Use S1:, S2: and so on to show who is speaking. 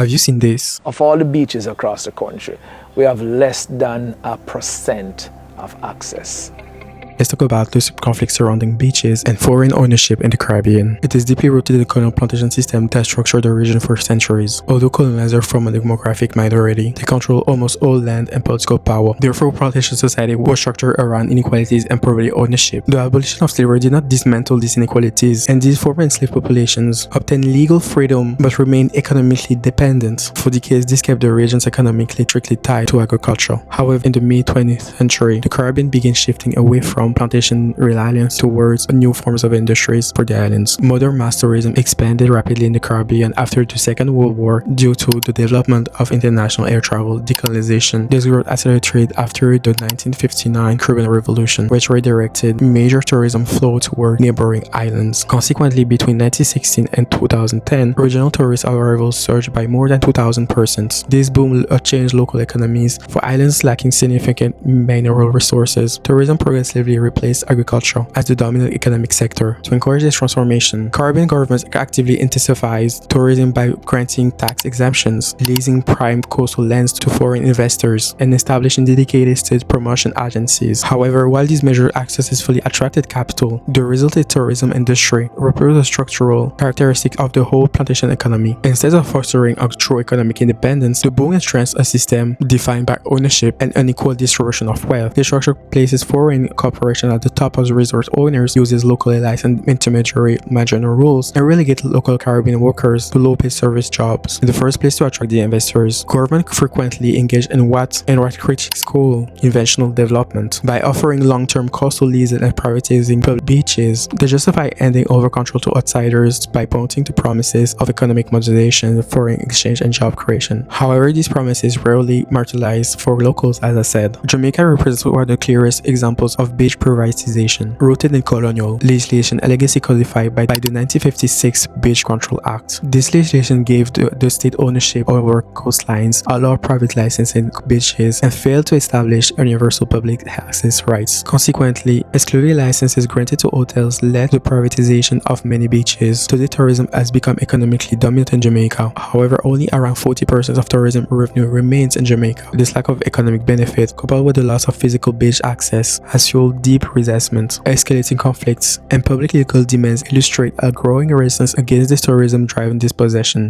S1: Have you seen this?
S2: Of all the beaches across the country, we have less than 1% of access.
S1: Let's talk about the conflict surrounding beaches and foreign ownership in the Caribbean. It is deeply rooted in the colonial plantation system that structured the region for centuries. Although colonizers form a demographic minority, they control almost all land and political power. Therefore, plantation society was structured around inequalities and property ownership. The abolition of slavery did not dismantle these inequalities, and these former enslaved populations obtained legal freedom but remained economically dependent. For decades, this kept the regions economically strictly tied to agriculture. However, in the mid-20th century, the Caribbean began shifting away from plantation reliance towards new forms of industries for the islands. Modern mass tourism expanded rapidly in the Caribbean after the Second World War due to the development of international air travel, decolonization. This growth accelerated after the 1959 Caribbean Revolution, which redirected major tourism flow toward neighboring islands. Consequently, between 1916 and 2010, regional tourist arrivals surged by more than 2,000%. This boom changed local economies. For islands lacking significant mineral resources, tourism progressively replaced agriculture as the dominant economic sector. To encourage this transformation, Caribbean governments actively intensified tourism by granting tax exemptions, leasing prime coastal lands to foreign investors, and establishing dedicated state promotion agencies. However, while these measures successfully attracted capital, the resulting tourism industry reproduced a structural characteristic of the whole plantation economy. Instead of fostering a true economic independence, the boom strengthens a system defined by ownership and unequal distribution of wealth. This structure places foreign corporations at the top as resort owners, uses locally licensed intermediary management rules, and relegate local Caribbean workers to low-paid service jobs. In the first place, to attract the investors, government frequently engaged in what critics call inventional development. By offering long-term coastal leases and privatizing public beaches, they justify handing over control to outsiders by pointing to promises of economic modernization, foreign exchange, and job creation. However, these promises rarely materialize for locals, as I said. Jamaica represents one of the clearest examples of beach privatization, rooted in colonial legislation, a legacy codified by the 1956 Beach Control Act. This legislation gave the state ownership over coastlines, allowed private licensing beaches, and failed to establish universal public access rights. Consequently, exclusive licenses granted to hotels led to the privatization of many beaches. Today, tourism has become economically dominant in Jamaica. However, only around 40% of tourism revenue remains in Jamaica. This lack of economic benefit, coupled with the loss of physical beach access, has fueled deep resentment, escalating conflicts, and public legal demands illustrate a growing resistance against this tourism-driven dispossession.